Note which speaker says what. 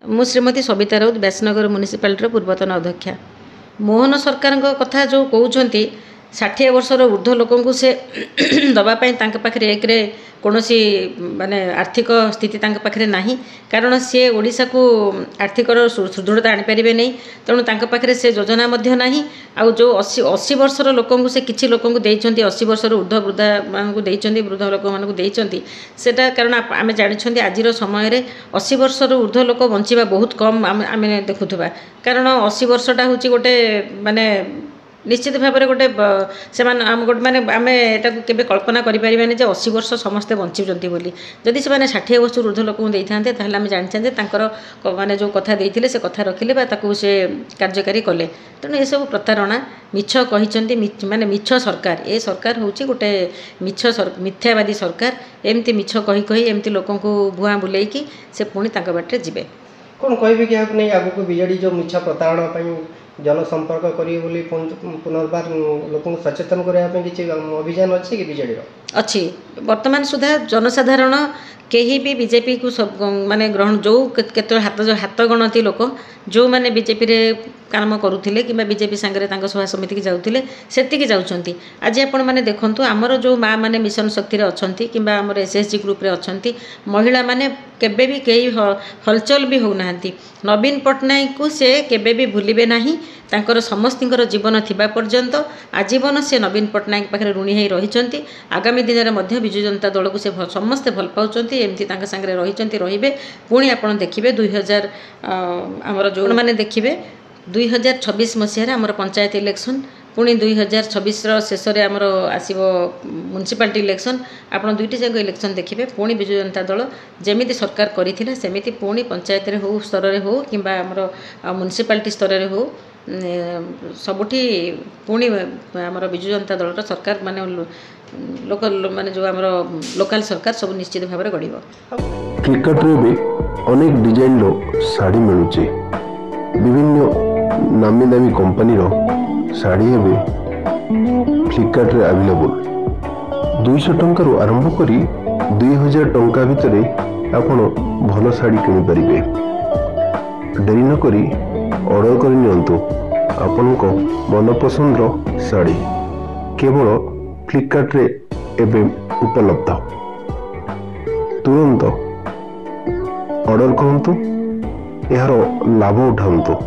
Speaker 1: मु श्रीमती सबिता राउत व्यासनगर म्युनिसिपालिटी पूर्वतन अध्यक्षा। मोहन सरकार कथा जो कहते 60 वर्षर ऊर्ध्व लोक से दवापाई पाखे एक कौन माने आर्थिक स्थिति पाखे ना कारण सी ओडिशा को आर्थिक सुदृढ़ता आनीपारे नहीं तेणु पाखे से योजना ना आउ जो 80 वर्षर लोक से किसी लोक 80 वर्षर ऊर्ध्व वृद्धा मानक वृद्ध लोक मानक सेटा कारण आम जानी आज समय 80 वर्षर ऊर्ध्व लोक बंचा बहुत कम आम देखुवा कारण 80 वर्षटा हूँ गोटे माने निश्चित भाव में गोटे से गोटे मैंने आम एटा के कल्पना करें 80 वर्ष समस्ते बंचुंट बोली जदि से 60 वर्ष ऊर्ध्व लोक देते हम जानी माने जो कथा देते से कथा रखिले से कार्यकारी कले तेणु ये सब प्रतारणा मिछ कहते माने मिछ सरकार ये सरकार हूँ गोटे मिथ्यावादी सरकार एमती मिछ कही एमती लोक भुआ बुलेकी से पुणी बाटे जीवे
Speaker 2: कौन कहे कि नहीं आगक बीजेडी जो मिछ प्रतारणा जनसंपर्क करेंगे पुनर्बार लोक सचेतन करने किसी अभियान अच्छी कि बीजेडी
Speaker 1: अच्छी वर्तमान सुधा जनसाधारण कहीं भी बीजेपी को सब माने ग्रहण जो हाथ गणती लोक जो मैंने बीजेपी रे काम करुले कि बीजेपी सांगे सभा समिति की जाऊे से जाऊँच आज आपण मैंने देखूँ आमर जो माँ मैंने मिशन शक्ति अच्छा कि एसएचजी ग्रुप रे अच्छा महिला माने केबे भी कई हलचल भी होना नवीन पट्टनायक को से केबे भी भूलिबे नाही तांकर समस्तिंकर जीवन थिबा पर्यंत आजीवन से नवीन पट्टनायक पाखे ऋणी हो रही आगामी दिन में विजु जनता दल को से समस्ते भल पाँच एमती सांगे रही पुणी आप देखिए 2000 आमर जो मैंने देखिए 2026 मसीह आमर पंचायत इलेक्शन पुणी 2026 शेष में आमर आसो म्युनिसिपालिटी इलेक्शन आप दुईटी जाक इलेक्शन देखिए पुणी विजु जनता दल जमी सरकार करथिला सेमिति पुणी पंचायत हो स्तर में हो कि म्युनिसिपालिटी स्तर में हो सबुठी पुणी आमर विजु जनता दल सरकार माने लोकल माने जो आमर लोकल सरकार सब निश्चित भाव में गढ़
Speaker 3: फ्लिपकार्ट रे भी अनेक डिजाइन रो साड़ी मिलुचे विभिन्न नामी दामी कंपनी रो साड़ी एवं फ्लिपकार्ट रे अवेलेबल 200 टंका रो आरंभ करी 2000 टंका भितर आपण भल साड़ी किनि परिबे देरी न करी ऑर्डर कर नियंतु आपनको मनपसंद रो साड़ी केवल फ्लिपकार्ट रे एबे उपलब्ध तुरंत ऑर्डर करंतु यार लाभ उठांतु।